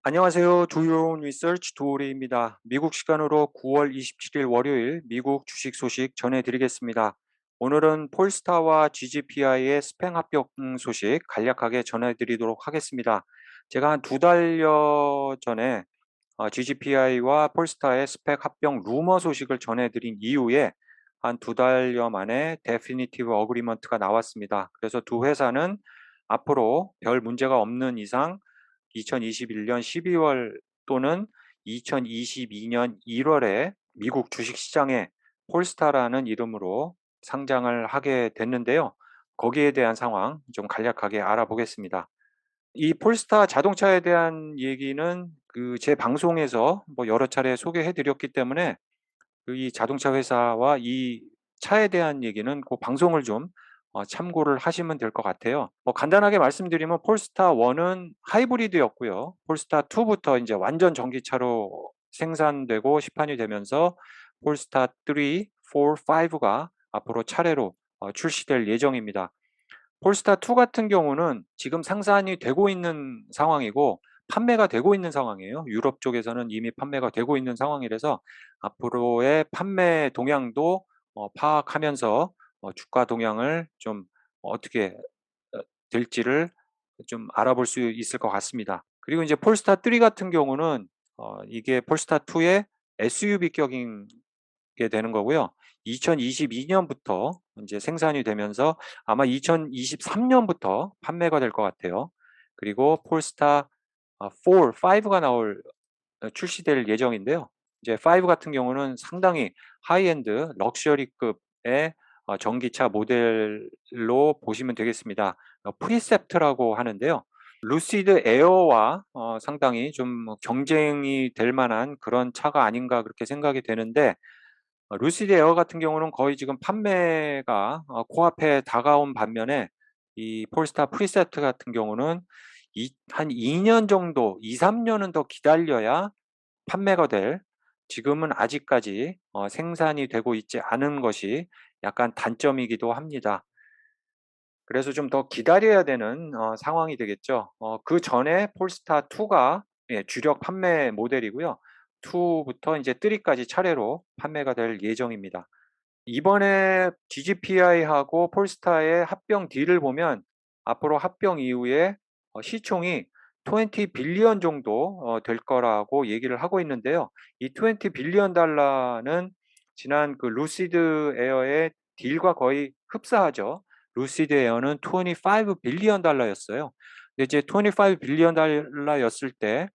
안녕하세요. 두유로운 리서치 도우리입니다. 미국 시간으로 9월 27일 월요일 미국 주식 소식 전해드리겠습니다. 오늘은 폴스타와 GGPI의 스팽 합격 소식 간략하게 전해드리도록 하겠습니다. 제가 한 2달여 전에 GGPI와 폴스타의 스펙 합병 루머 소식을 전해드린 이후에 한 2달여 만에 데피니티브 어그리먼트가 나왔습니다. 그래서 두 회사는 앞으로 별 문제가 없는 이상 2021년 12월 또는 2022년 1월에 미국 주식시장에 폴스타라는 이름으로 상장을 하게 됐는데요. 거기에 대한 상황 좀 간략하게 알아보겠습니다. 이 폴스타 자동차에 대한 얘기는 제 방송에서 뭐 여러 차례 소개해 드렸기 때문에 이 자동차 회사와 이 차에 대한 얘기는 그 방송을 좀 참고를 하시면 될 것 같아요. 뭐 간단하게 말씀드리면 폴스타 1은 하이브리드였고요. 폴스타 2부터 이제 완전 전기차로 생산되고 시판이 되면서 폴스타 3, 4, 5가 앞으로 차례로 출시될 예정입니다. 폴스타 2 같은 경우는 지금 상산이 되고 있는 상황이고 판매가 되고 있는 상황이에요. 유럽 쪽에서는 이미 판매가 되고 있는 상황이라서 앞으로의 판매 동향도 파악하면서 주가 동향을 좀 어떻게 될지를 좀 알아볼 수 있을 것 같습니다. 그리고 이제 폴스타 3 같은 경우는 이게 폴스타 2의 SUV격인 게 되는 거고요. 2022년부터 이제 생산이 되면서 아마 2023년부터 판매가 될 것 같아요. 그리고 폴스타 4, 5가 출시될 예정인데요. 이제 5 같은 경우는 상당히 하이엔드 럭셔리급의 전기차 모델로 보시면 되겠습니다. 프리셉트라고 하는데요. 루시드 에어와 상당히 좀 경쟁이 될 만한 그런 차가 아닌가 그렇게 생각이 되는데 루시드 에어 같은 경우는 거의 지금 판매가 코앞에 다가온 반면에 이 폴스타 프리세트 같은 경우는 한 2년 정도, 2-3년은 더 기다려야 판매가 될 지금은 아직까지 생산이 되고 있지 않은 것이 약간 단점이기도 합니다. 그래서 좀 더 기다려야 되는 상황이 되겠죠. 그전에 폴스타 2가 주력 판매 모델이고요. 2부터 이제 3까지 차례로 판매가 될 예정입니다. 이번에 GGPI하고 폴스타의 합병 딜을 보면 앞으로 합병 이후에 시총이 20 빌리언 정도 될 거라고 얘기를 하고 있는데요. 이 20 빌리언 달러는 지난 그 루시드 에어의 딜과 거의 흡사하죠. 루시드 에어는 25 빌리언 달러였어요. 근데 이제 25 빌리언 달러였을 때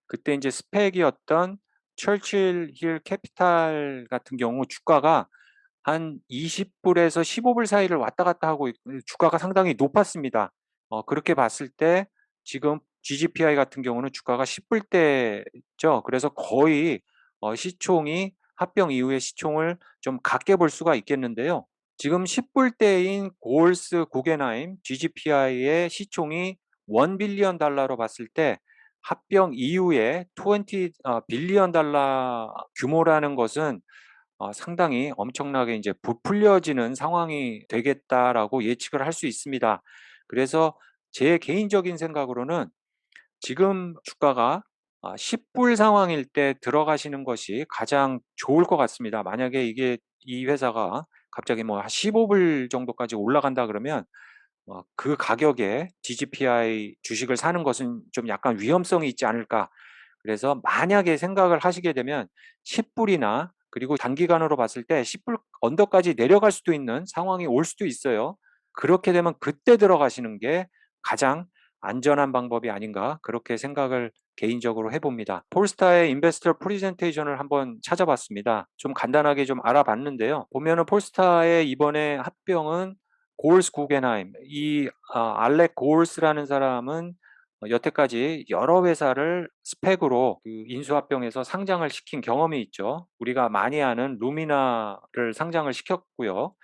그때 이제 스펙이었던 철칠 힐 캐피탈 같은 경우 주가가 한 20불에서 15불 사이를 왔다 갔다 하고 주가가 상당히 높았습니다. 그렇게 봤을 때 지금 GGPI 같은 경우는 주가가 10불대죠. 그래서 거의 시총이 합병 이후의 시총을 좀 같게 볼 수가 있겠는데요. 지금 10불대인 고올스 구겐하임 GGPI의 시총이 1 빌리언 달러로 봤을 때 합병 이후에 20 빌리언 달러 규모라는 것은 상당히 엄청나게 이제 부풀려지는 상황이 되겠다라고 예측을 할 수 있습니다. 그래서 제 개인적인 생각으로는 지금 주가가 10불 상황일 때 들어가시는 것이 가장 좋을 것 같습니다. 만약에 이게 이 회사가 갑자기 뭐 15불 정도까지 올라간다 그러면 그 가격에 GGPI 주식을 사는 것은 좀 약간 위험성이 있지 않을까. 그래서 만약에 생각을 하시게 되면 10불이나 그리고 단기간으로 봤을 때 10불 언더까지 내려갈 수도 있는 상황이 올 수도 있어요. 그렇게 되면 그때 들어가시는 게 가장 안전한 방법이 아닌가 그렇게 생각을 개인적으로 해봅니다. 폴스타의 인베스터 프리젠테이션을 한번 찾아봤습니다. 좀 간단하게 좀 알아봤는데요. 보면은 폴스타의 이번에 합병은 고울스 구겐하임, 알렉 고울스라는 사람은 여태까지 여러 회사를 스펙으로 인수합병해서 상장을 시킨 경험이 있죠. 우리가 많이 아는 루미나를 상장을 시켰고요.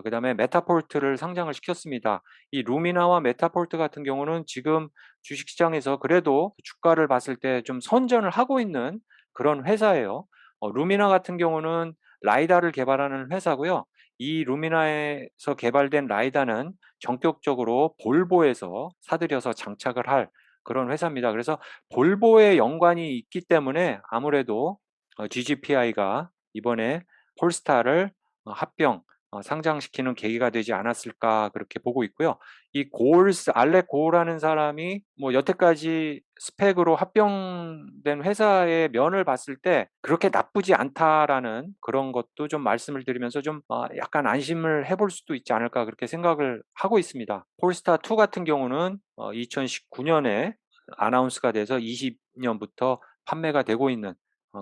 그다음에 메타폴트를 상장을 시켰습니다. 이 루미나와 메타폴트 같은 경우는 지금 주식시장에서 그래도 주가를 봤을 때 좀 선전을 하고 있는 그런 회사예요. 루미나 같은 경우는 라이다를 개발하는 회사고요. 이 루미나에서 개발된 라이다는 전격적으로 볼보에서 사들여서 장착을 할 그런 회사입니다. 그래서 볼보에 연관이 있기 때문에 아무래도 GGPI가 이번에 폴스타를 합병 상장시키는 계기가 되지 않았을까 그렇게 보고 있고요. 이 고올스 알렉 고올이라는 사람이 뭐 여태까지 스펙으로 합병된 회사의 면을 봤을 때 그렇게 나쁘지 않다라는 그런 것도 좀 말씀을 드리면서 좀 약간 안심을 해볼 수도 있지 않을까 그렇게 생각을 하고 있습니다. 폴스타 2 같은 경우는 2019년에 아나운스가 돼서 20년부터 판매가 되고 있는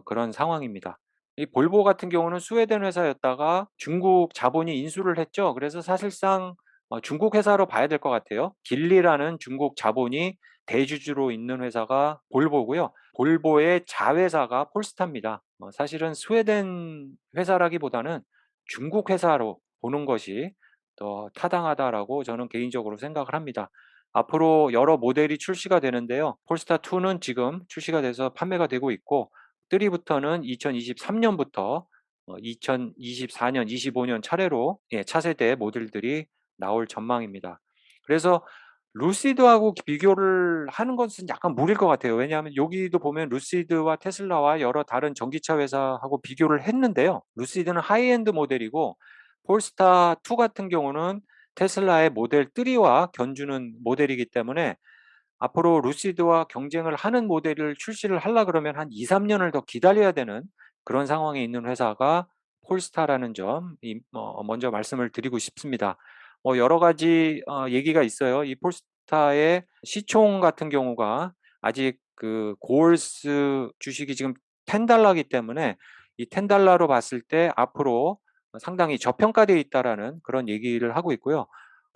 그런 상황입니다. 이 볼보 같은 경우는 스웨덴 회사였다가 중국 자본이 인수를 했죠. 그래서 사실상 중국 회사로 봐야 될 것 같아요. 길리라는 중국 자본이 대주주로 있는 회사가 볼보고요. 볼보의 자회사가 폴스타입니다. 사실은 스웨덴 회사라기보다는 중국 회사로 보는 것이 더 타당하다라고 저는 개인적으로 생각을 합니다. 앞으로 여러 모델이 출시가 되는데요. 폴스타 2는 지금 출시가 돼서 판매가 되고 있고 3부터는 2023년부터 2024년, 25년 차례로 차세대 모델들이 나올 전망입니다. 그래서 루시드하고 비교를 하는 것은 약간 무리일 것 같아요. 왜냐하면 여기도 보면 루시드와 테슬라와 여러 다른 전기차 회사하고 비교를 했는데요. 루시드는 하이엔드 모델이고 폴스타 2 같은 경우는 테슬라의 모델 3와 견주는 모델이기 때문에 앞으로 루시드와 경쟁을 하는 모델을 출시를 하려 그러면 한 2-3년을 더 기다려야 되는 그런 상황에 있는 회사가 폴스타라는 점 먼저 말씀을 드리고 싶습니다. 여러 가지 얘기가 있어요. 이 폴스타의 시총 같은 경우가 아직 그 고올스 주식이 지금 $10이기 때문에 이 $10로 봤을 때 앞으로 상당히 저평가되어 있다라는 그런 얘기를 하고 있고요.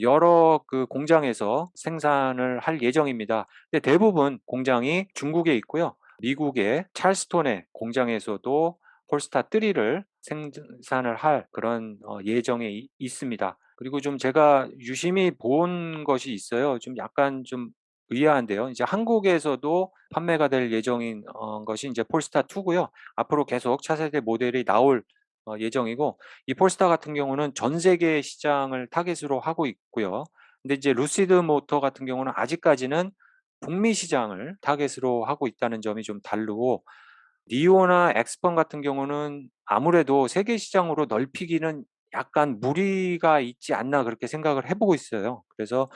여러 그 공장에서 생산을 할 예정입니다. 근데 대부분 공장이 중국에 있고요. 미국의 찰스톤의 공장에서도 폴스타 3를 생산을 할 그런 예정에 있습니다. 그리고 좀 제가 유심히 본 것이 있어요. 좀 약간 좀 의아한데요. 이제 한국에서도 판매가 될 예정인 것이 이제 폴스타 2고요. 앞으로 계속 차세대 모델이 나올 예정이고 이 폴스타 같은 경우는 전 세계 시장을 타깃으로 하고 있고요. 근데 이제 루시드 모터 같은 경우는 아직까지는 북미 시장을 타깃으로 하고 있다는 점이 좀 다르고 니오나 엑스펀 같은 경우는 아무래도 세계 시장으로 넓히기는 약간 무리가 있지 않나 그렇게 생각을 해보고 있어요. 그래서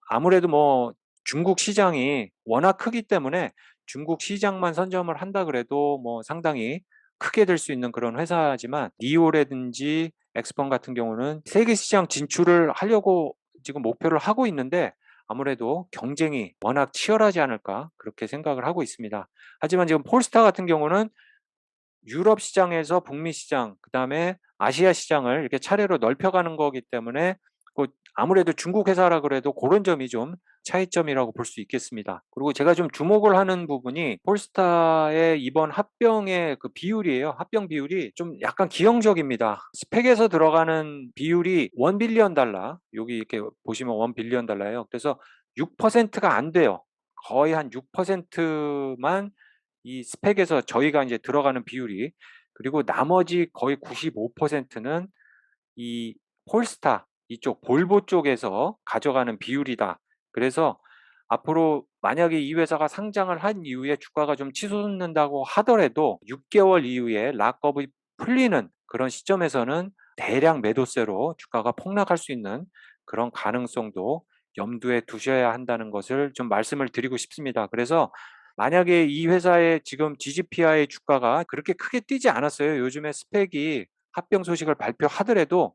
아무래도 뭐 중국 시장이 워낙 크기 때문에 중국 시장만 선점을 한다 그래도 뭐 상당히 크게 될 수 있는 그런 회사지만 니오라든지 엑스펀 같은 경우는 세계 시장 진출을 하려고 지금 목표를 하고 있는데 아무래도 경쟁이 워낙 치열하지 않을까 그렇게 생각을 하고 있습니다. 하지만 지금 폴스타 같은 경우는 유럽 시장에서 북미 시장, 그다음에 아시아 시장을 이렇게 차례로 넓혀가는 거기 때문에 아무래도 중국 회사라 그래도 그런 점이 좀 차이점이라고 볼 수 있겠습니다. 그리고 제가 좀 주목을 하는 부분이 폴스타의 이번 합병의 그 비율이에요. 합병 비율이 좀 약간 기형적입니다. 스펙에서 들어가는 비율이 $1 빌리언, 여기 이렇게 보시면 $1 빌리언 예요. 그래서 6%가 안 돼요. 거의 한 6%만 이 스펙에서 저희가 이제 들어가는 비율이, 그리고 나머지 거의 95%는 이 폴스타 이쪽 볼보 쪽에서 가져가는 비율이다. 그래서 앞으로 만약에 이 회사가 상장을 한 이후에 주가가 좀 치솟는다고 하더라도 6개월 이후에 락업이 풀리는 그런 시점에서는 대량 매도세로 주가가 폭락할 수 있는 그런 가능성도 염두에 두셔야 한다는 것을 좀 말씀을 드리고 싶습니다. 그래서 만약에 이 회사의 지금 GGPI 주가가 그렇게 크게 뛰지 않았어요. 요즘에 스펙이 합병 소식을 발표하더라도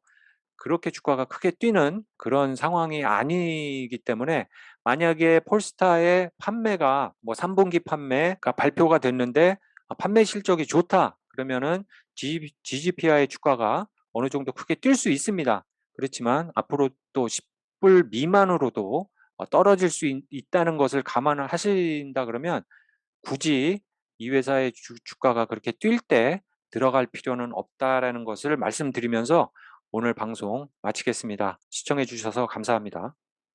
그렇게 주가가 크게 뛰는 그런 상황이 아니기 때문에 만약에 폴스타의 판매가 뭐 3분기 판매가 발표가 됐는데 판매 실적이 좋다 그러면은 GGPI 주가가 어느 정도 크게 뛸 수 있습니다. 그렇지만 앞으로 또 10불 미만으로도 떨어질 수 있다는 것을 감안을 하신다 그러면 굳이 이 회사의 주가가 그렇게 뛸 때 들어갈 필요는 없다라는 것을 말씀드리면서 오늘 방송 마치겠습니다. 시청해 주셔서 감사합니다.